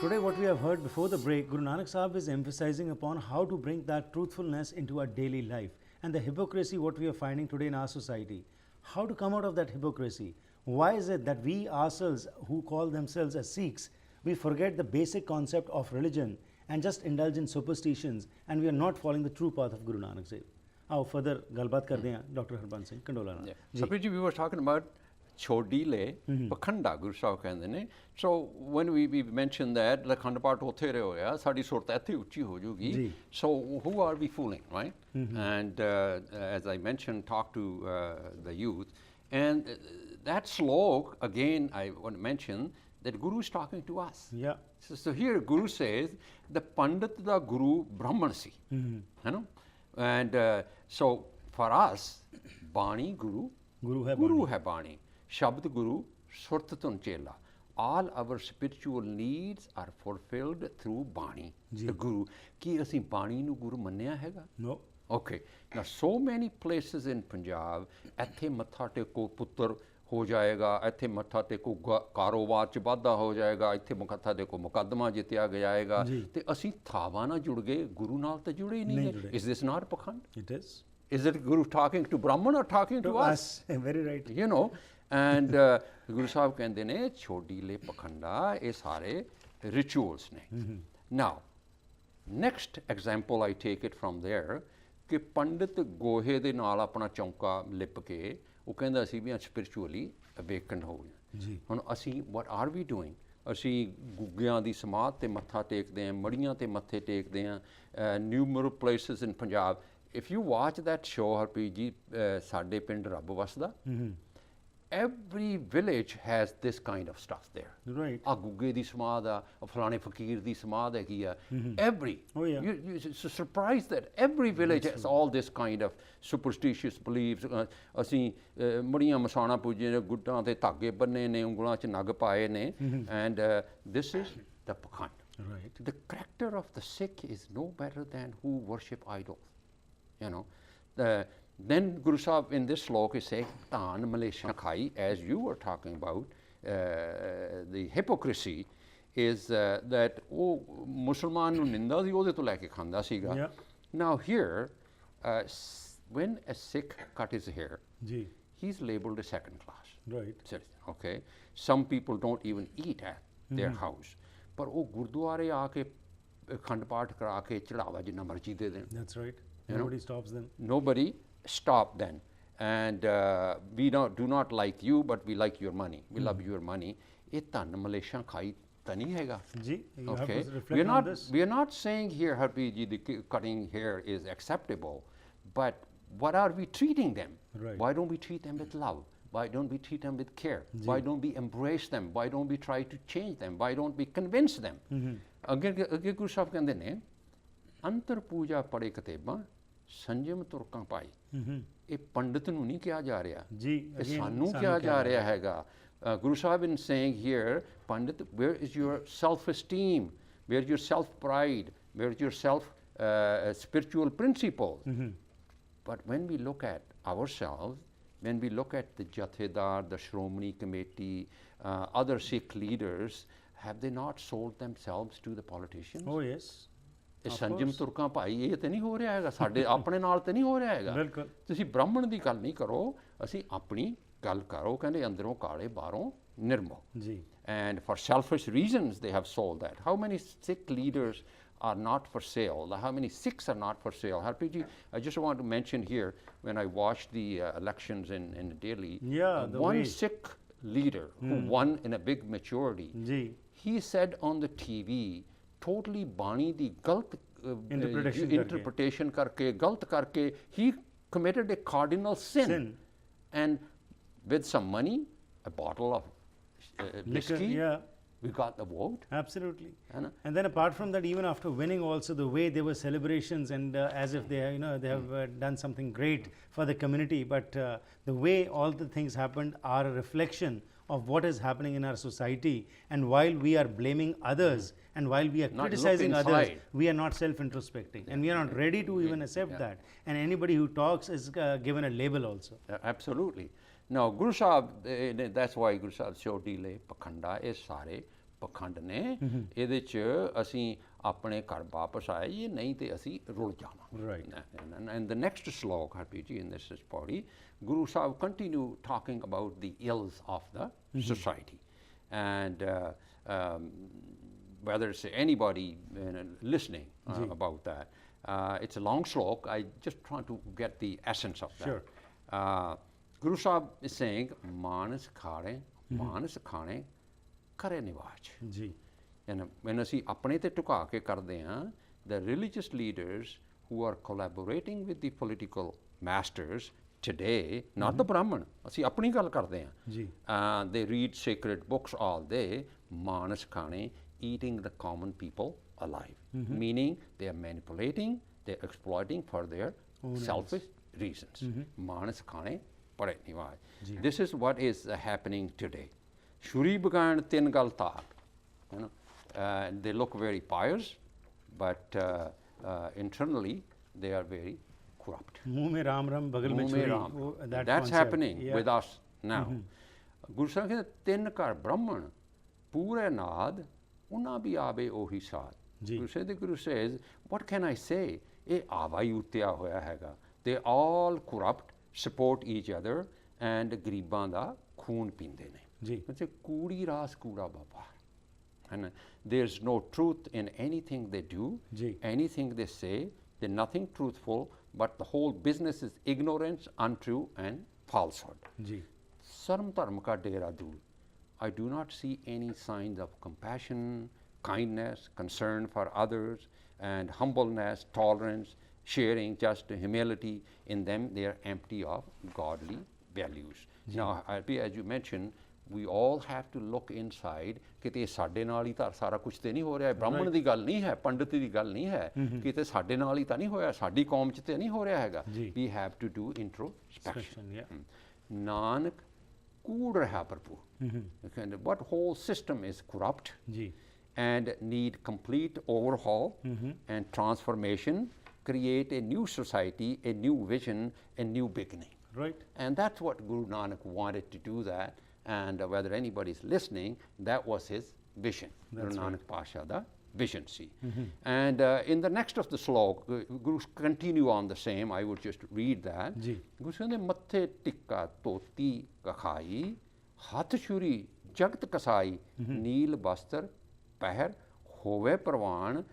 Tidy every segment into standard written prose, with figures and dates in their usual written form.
Today what we have heard before the break, Guru Nanak Sahib is emphasizing upon how to bring that truthfulness into our daily life and the hypocrisy what we are finding today in our society. How to come out of that hypocrisy? Why is it that we ourselves who call themselves as Sikhs, we forget the basic concept of religion and just indulge in superstitions and we are not following the true path of Guru Nanak Sahib? आओ further गलबात करते हैं doctor Harbans Singh Kandola नाल Sapri ji, we were talking about Chodile, Pakhanda, Guru Sahib ਕਹਿੰਦੇ ਨੇ. So when we mentioned that, Lakhand Part ਉੱਥੇ ਰਹੇ ਹੋਇਆ, ਸਾਡੀ ਸੁਰਤ ਇੱਥੇ ਉੱਚੀ ਹੋ ਜੂਗੀ. So who are we fooling, right? And as I mentioned, talk to the youth. And that slok, again, I want to mention that Guru is talking to us. Yeah. So here Guru says, the Pandit da Guru Brahman si. You know? And so for us, Bani Guru, Guru hai Bani. Shabd Guru, Surtatun Chela. All our spiritual needs are fulfilled through Bani, the Guru. Ki asi Bani nu Guru manniya hega? No. Okay. Now, so many places in Punjab, ਇੱਥੇ ਮੱਥਾ ਟੇਕੋ ਪੁੱਤਰ ਹੋ ਜਾਏਗਾ, ਇੱਥੇ ਮੱਥਾ ਟੇਕੋ ਕਾਰੋਬਾਰ 'ਚ ਵਾਧਾ ਹੋ ਜਾਏਗਾ, ਇੱਥੇ ਮੱਥਾ ਟੇਕੋ ਮੁਕੱਦਮਾ ਜਿੱਤਿਆ ਜਾਏਗਾ, ਤੇ ਅਸੀਂ ਥਾਵਾਂ ਨਾਲ ਜੁੜ ਗਏ, ਗੁਰੂ ਨਾਲ ਤਾਂ ਜੁੜੇ ਹੀ ਨਹੀਂ ਗਏ. Is this not pakhand? It is. Is it Guru talking to Brahman or talking to us? Very right. You know, and Guru Sahib ਕਹਿੰਦੇ ਨੇ ਛੋਡੀਲੇ ਪਖੰਡਾ ਇਹ ਸਾਰੇ rituals ਨੇ. Now, next example I take it from there ਕਿ ਪੰਡਿਤ ਗੋਹੇ ਦੇ ਨਾਲ ਆਪਣਾ ਚੌਂਕਾ ਲਿਪ ਕੇ ਉਹ ਕਹਿੰਦਾ ਸੀ ਵੀ spiritually awakened ਹੋ ਗਏ. ਹੁਣ ਅਸੀਂ what are we doing? ਅਸੀਂ ਗੁੱਗਿਆਂ ਦੀ ਸਮਾਧ ਤੇ ਮੱਥਾ ਟੇਕਦੇ ਹਾਂ, ਮੜੀਆਂ ਤੇ ਮੱਥੇ ਟੇਕਦੇ ਹਾਂ. Numerous places in Punjab. If you watch that show, Harpreet ji, ਸਾਡੇ ਪਿੰਡ ਰੱਬ ਵਸਦਾ, every village has this kind of stuff there. Right. ਆ ਗੁੱਗੇ ਦੀ ਸਮਾਧ ਆ, ਫਲਾਣੇ ਫਕੀਰ ਦੀ ਸਮਾਧ ਹੈਗੀ ਆ. Every. Oh, yeah. It's a surprise that every village has all this kind of superstitious beliefs. ਅਸੀਂ ਮੜੀਆਂ ਮਸਾਣਾ ਪੂਜੇ ਨੇ, ਗੁੱਡਾਂ ਤੇ ਧਾਗੇ ਬੰਨੇ ਨੇ, ਉਂਗਲਾਂ 'ਚ ਨਗ ਪਾਏ ਨੇ. And this is the pakhand. Right. The character of the Sikh is no better than who worship idols. You know, then Guru Sahib in this slok is saying, Taan Malaysia Khai, as you were talking about, the hypocrisy is that Musliman nu ninda di ode to leke khanda siga. Now here, when a Sikh cut his hair, he's labeled a second class. Right. Okay. Some people don't even eat at their house. But oh Gurdware aake khand path kara ke chadhawa jinna marji de den. That's right. Nobody stops them. Nobody stop them. And we do not like you, but we like your money. We love your money. Ye tan Malaysia khai tani hega. Okay. We are not saying here, Harpreet ji, the cutting hair is acceptable, but what are we treating them? Right. Why don't we treat them with love? Why don't we treat them with care? Why don't we embrace them? Why don't we try to change them? Why don't we convince them? Again, Guru Sahib ਕਹਿੰਦੇ ਨੇ ਅੰਤਰ ਪੂਜਾ ਪੜੇ ਕਿਤਾਬਾਂ ਸੰਜਮ ਤੁਰਕਾਂ ਪਾਈ. ਇਹ ਪੰਡਿਤ ਨੂੰ ਨਹੀਂ ਕਿਹਾ ਜਾ ਰਿਹਾ, ਇਹ ਸਾਨੂੰ ਕਿਹਾ ਜਾ ਰਿਹਾ ਹੈਗਾ. Guru Sahib is saying here, Pandit, where is your self-esteem? Where is your self-pride? Where is your spiritual principle? But when we look at ourselves, when we look at the Jathedar, the Shromani Committee, other Sikh leaders, have they not sold themselves to the politicians? Oh yes. ਇਹ ਸੰਜਮ ਤੁਰਕਾਂ ਭਾਈ ਇਹ ਤਾਂ ਨਹੀਂ ਹੋ ਰਿਹਾ ਹੈਗਾ, ਸਾਡੇ ਆਪਣੇ ਨਾਲ ਤਾਂ ਨਹੀਂ ਹੋ ਰਿਹਾ ਹੈਗਾ. ਤੁਸੀਂ ਬ੍ਰਾਹਮਣ ਦੀ ਗੱਲ ਨਹੀਂ ਕਰੋ, ਅਸੀਂ ਆਪਣੀ ਗੱਲ ਕਰੋ. ਕਹਿੰਦੇ ਅੰਦਰੋਂ ਕਾਲੇ ਬਾਹਰੋਂ ਨਿਰਮਲ. And for selfish reasons they have sold that. How many Sikh leaders are not for sale? How many Sikhs are not for sale? Harpreet ji, I just want to mention here, when I watched the elections in Delhi, one Sikh leader who won in a big majority, he said on the TV, totally Bani di galat interpretation karke, galat karke, he committed a cardinal sin. And with some money, a bottle of whiskey, we got the vote. Absolutely. And then apart from that, even after winning also, the way there were celebrations and as if they have done something great for the community, but the way all the things happened are a reflection of what is happening in our society. And while we are blaming others and while we are criticizing others, we are not self-introspecting and we are not ready to even accept that. And anybody who talks is given a label also. Absolutely. Now, Guru Sahib, that's why Guru Sahib Chodile Pakhanda is sare ਪਖੰਡ ਨੇ, ਇਹਦੇ 'ਚ ਅਸੀਂ ਆਪਣੇ ਘਰ ਵਾਪਸ ਆਈਏ, ਨਹੀਂ ਤੇ ਅਸੀਂ ਰੁਲ ਜਾਵਾਂਗੇ। And the next slok, Harpreet ji, in this pauri, Guru Sahib continue talking about the ills of the society. And whether it's anybody listening about that. It's a long slok. I just try to get the essence of that. Guru Sahib is saying, Manas khane kare nivaj. And when ਅਸੀਂ ਆਪਣੇ ਤੇ ਟੁਕਾ ਕੇ ਕਰਦੇ ਹਾਂ, the religious leaders who are collaborating with the political masters today, not the Brahman, ਅਸੀਂ ਆਪਣੀ ਗੱਲ ਕਰਦੇ ਹਾਂ, they read sacred books all day, manas khane, eating the common people alive, meaning they are manipulating, they are exploiting for their selfish reasons. Manas khane pare nivaj. This is what is happening today. Shuri bagan tin gal taak, you know. They look very pious, but internally they are very corrupt. That's happening with us now. Guru Sahib ਕਹਿੰਦੇ ਤਿੰਨ ਘਰ ਬ੍ਰਾਹਮਣ ਪੂਰੇ ਨਾਦ ਉਹਨਾਂ ਵੀ ਆਵੇ ਉਹੀ ਸਾਧ। Guru says, what can I say? ਇਹ ਆਵਾ ਹੀ ਉਤਿਆ ਹੋਇਆ ਹੈਗਾ। They all corrupt, support each other, and ਗਰੀਬਾਂ ਦਾ ਖੂਨ ਪੀਂਦੇ ਨੇ। ਕਹਿੰਦੇ ਕੂੜੀ ਰਾਸ ਕੂੜਾ ਵਪਾਰ। And there's no truth in anything they do, anything they say. They're nothing truthful, but the whole business is ignorance, untrue, and falsehood. Sarm dharm ka dera dool. I do not see any signs of compassion, kindness, concern for others, and humbleness, tolerance, sharing, just humility in them. They are empty of godly values. Now, as you mentioned, we all have to look inside. ਕਿਤੇ ਸਾਡੇ ਨਾਲ ਹੀ ਤਾਂ ਸਾਰਾ ਕੁਝ ਤੇ ਨਹੀਂ ਹੋ ਰਿਹਾ, ਬ੍ਰਾਹਮਣ ਦੀ ਗੱਲ ਨਹੀਂ ਹੈ, ਪੰਡਿਤ ਦੀ ਗੱਲ ਨਹੀਂ ਹੈ, ਕਿਤੇ ਸਾਡੇ ਨਾਲ ਹੀ ਤਾਂ ਨਹੀਂ ਹੋਇਆ, ਸਾਡੀ ਕੌਮ 'ਚ ਤੇ ਨਹੀਂ ਹੋ ਰਿਹਾ ਹੈਗਾ। We have to do introspection. Nanak ਕੂੜ ਰਿਹਾ ਭਰਪੂਰ। What whole system is corrupt and need complete overhaul and transformation, create a new society, a new vision, a new beginning. And that's what Guru Nanak wanted to do that. And whether anybody is listening, that was his vision. Guru Nanak Pasha da vision see. And in the next of the slok, Guru continue on the same. I would just read that. Guru said, "Mathe tikka toti kakhai, hath shuri jagat kasai, neel bastar pahar hove parvan,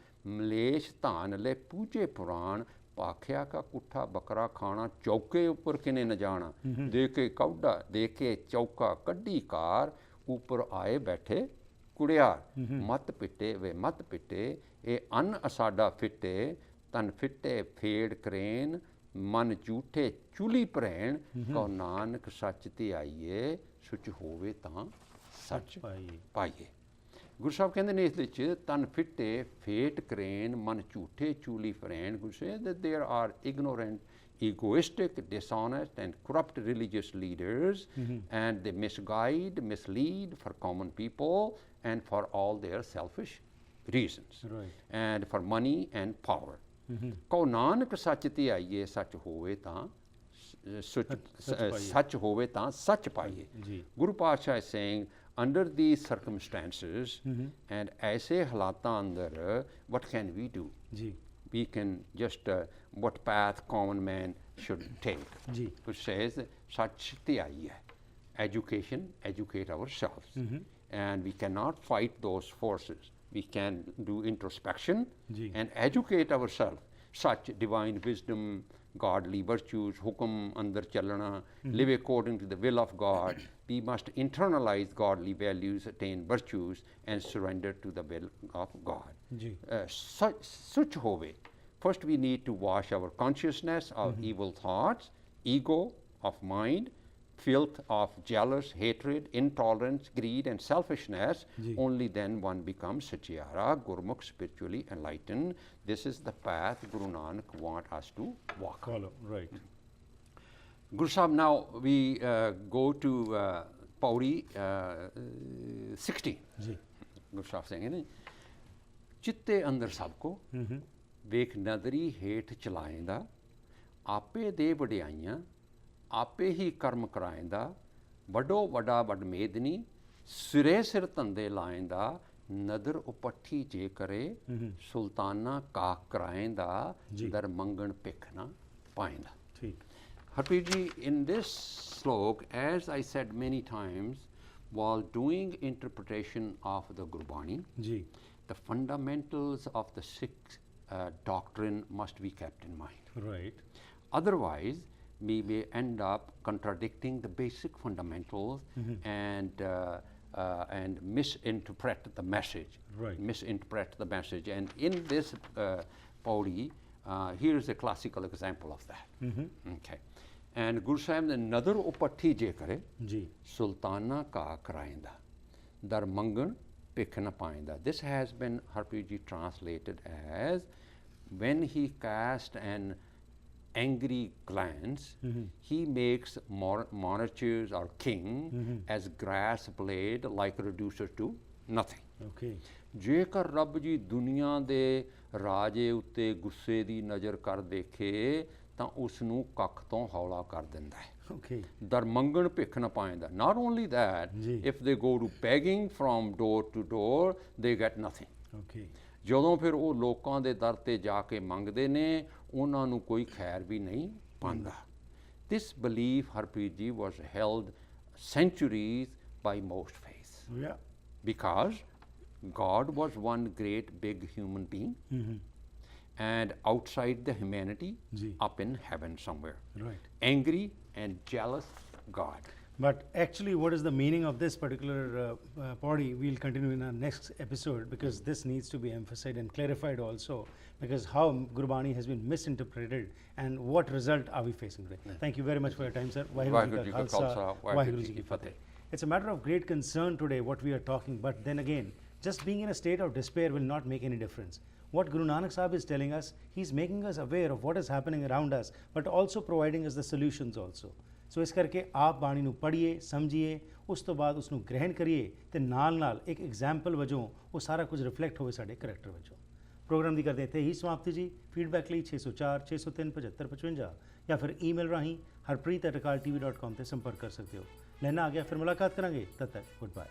mlesh dhan le pooje puran, ਪਾਖਿਆ ਕਾ ਕੁੱਠਾ ਬੱਕਰਾ ਖਾਣਾ, ਚੌਕੇ ਉੱਪਰ ਕਿਨੇ ਨ ਜਾਣਾ, ਦੇ ਕੇ ਕੌਡਾ ਦੇ ਕੇ ਚੌਕਾ ਕੱਢੀ ਕਾਰ, ਉੱਪਰ ਆਏ ਬੈਠੇ ਕੁੜਿਆਰ, ਮਤ ਪਿੱਟੇ ਵੇ ਮਤ ਪਿੱਟੇ, ਇਹ ਅੰਨ ਅਸਾਡਾ ਫਿੱਟੇ, ਤਨ ਫਿੱਟੇ ਫੇੜ ਕਰੇਨ, ਮਨ ਝੂਠੇ ਚੁਲੀ ਭਰੈਣ, ਕਉ ਨਾਨਕ ਸੱਚ ਤੇ ਆਈਏ, ਸੁਚ ਹੋਵੇ ਤਾਂ ਸੱਚ ਪਾਈਏ। ਗੁਰੂ ਸਾਹਿਬ ਕਹਿੰਦੇ ਨੇ ਇਸ ਵਿੱਚ ਤਨ ਫਿੱਟੇ ਫੇਟ ਕਰੇਨ, ਮਨ ਝੂਠੇ ਚੂਲੀ ਫਰੈਣ। Guru Sahib that there are ignorant, egoistic, dishonest and corrupt religious leaders, and they misguide, mislead for common people and for all their selfish reasons, and for money and power. Q Nanak ਸੱਚ ਤੇ ਆਈਏ, ਸੱਚ ਹੋਵੇ ਤਾਂ ਸੱਚ ਹੋਵੇ ਤਾਂ ਸੱਚ ਪਾਈਏ। ਗੁਰੂ ਪਾਤਸ਼ਾਹ is saying, under these circumstances and aise halatan andar, what can we do? We can just what path common man should take, which says sach te aiye, education, educate ourselves, and we cannot fight those forces. We can do introspection and educate ourselves, such divine wisdom, godly virtues, hukum andar chalana, live according to the will of God. We must internalize godly values, attain virtues, and surrender to the will of God. Such hove. First we need to wash our consciousness of evil thoughts, ego of mind, filth of jealous, hatred, intolerance, greed, and selfishness. Only then one becomes Satyara, Gurmukh, spiritually enlightened. This is the path Guru Nanak wants us to walk. Follow, right. Guru Sahib, now we go to Pauri 16. Guru Sahib saying, Chitte andar sabko, ਵੇਖ ਨਦਰੀ ਹੇਠ ਚਲਾਏਂਦਾ, ਆਪੇ ਦੇ ਵਡਿਆਈਆਂ, ਆਪੇ ਹੀ ਕਰਮ ਕਰਾਏਂਦਾ, ਵੱਡੋ ਵੱਡਾ ਵੱਡ ਮੇਦਨੀ, ਸਿਰੇ ਸਿਰ ਧੰਦੇ ਲਾਏਂਦਾ, ਨਦਰ ਉਪੱਠੀ ਜੇ ਕਰੇ ਸੁਲਤਾਨਾ ਕਾਕ ਕਰਾਏਂਦਾ ਦਰ ਮੰਗਣ ਭਿੱਖ ਨਾ ਪਾਏਂਦਾ। ਠੀਕ। Harpreet ji, in this slok, as I said many times, while doing interpretation of the Gurbani, the fundamentals of the Sikh doctrine must be kept in mind. Right. Otherwise, we may end up contradicting the basic fundamentals and misinterpret the message. Right. Misinterpret the message. And in this pauri, here is a classical example of that. Okay. And Guru Sahib ne nadar upatti je kare sultana ka karainda dar mangan ਭਿੱਖ ਨਾ ਪਾਇੰਦਾ. This has been, Harpreet ji, translated as when he cast an angry glance, he makes monarchs or king as grass blade, like reducer to nothing. Okay. ਜੇਕਰ ਰੱਬ ਜੀ ਦੁਨੀਆ ਦੇ ਰਾਜੇ ਉੱਤੇ ਗੁੱਸੇ ਦੀ ਨਜ਼ਰ ਕਰ ਦੇਖੇ ਤਾਂ ਉਸ ਨੂੰ ਕੱਖ ਤੋਂ ਹੌਲਾ ਕਰ ਦਿੰਦਾ ਹੈ। Okay. ਦਰ ਮੰਗਣ ਭਿੱਖ ਨਾ ਪਾਇੰਦਾ. Not only that, if they go to begging from door to door, they get nothing. Okay. ਜਦੋਂ ਫਿਰ ਉਹ ਲੋਕਾਂ ਦੇ ਦਰ ਤੇ ਜਾ ਕੇ ਮੰਗਦੇ ਨੇ ਉਹਨਾਂ ਨੂੰ ਕੋਈ ਖੈਰ ਵੀ ਨਹੀਂ ਪਾਉਂਦਾ। This belief, Harpreet ji, was held centuries by most faiths. Yeah. Because God was one great big human being. And outside the humanity, up in heaven somewhere. Right. Angry and jealous God. But actually, what is the meaning of this particular body? We'll continue in our next episode, because this needs to be emphasized and clarified also, because how Gurbani has been misinterpreted and what result are we facing today. Thank you very much for your time, sir. Vaheguru ji ka Khalsa, Vaheguru ji ki Fateh. It's a matter of great concern today what we are talking, but then again, just being in a state of despair will not make any difference. What Guru Nanak Sahib is telling us, he's making us aware of what is happening around us, but also providing us the solutions also. So ਇਸ ਕਰਕੇ ਆਪ ਬਾਣੀ ਨੂੰ ਪੜ੍ਹੀਏ, ਸਮਝੀਏ, ਉਸ ਤੋਂ ਬਾਅਦ ਉਸ ਨੂੰ ਗ੍ਰਹਿਣ ਕਰੀਏ ਤੇ ਨਾਲ ਇੱਕ ਐਗਜ਼ਾਮਪਲ ਵਜੋਂ ਉਹ ਸਾਰਾ ਕੁਝ ਰਿਫਲੈਕਟ ਹੋਵੇ ਸਾਡੇ ਕਰੈਕਟਰ ਵਜੋਂ। ਪ੍ਰੋਗਰਾਮ ਦੀ ਕਰਦੇ ਇੱਥੇ ਹੀ ਸਮਾਪਤੀ ਜੀ। ਫੀਡਬੈਕ ਲਈ 604 603 7555 ਜਾਂ ਫਿਰ ਈਮੇਲ ਰਾਹੀਂ harpreet@akaltv.com ਤੇ ਸੰਪਰਕ ਕਰ ਸਕਦੇ ਹੋ। ਲੈਣਾ ਆ ਗਿਆ, ਫਿਰ ਮੁਲਾਕਾਤ ਕਰਾਂਗੇ। ਤਦ ਤੱਕ ਗੁੱਡ ਬਾਏ।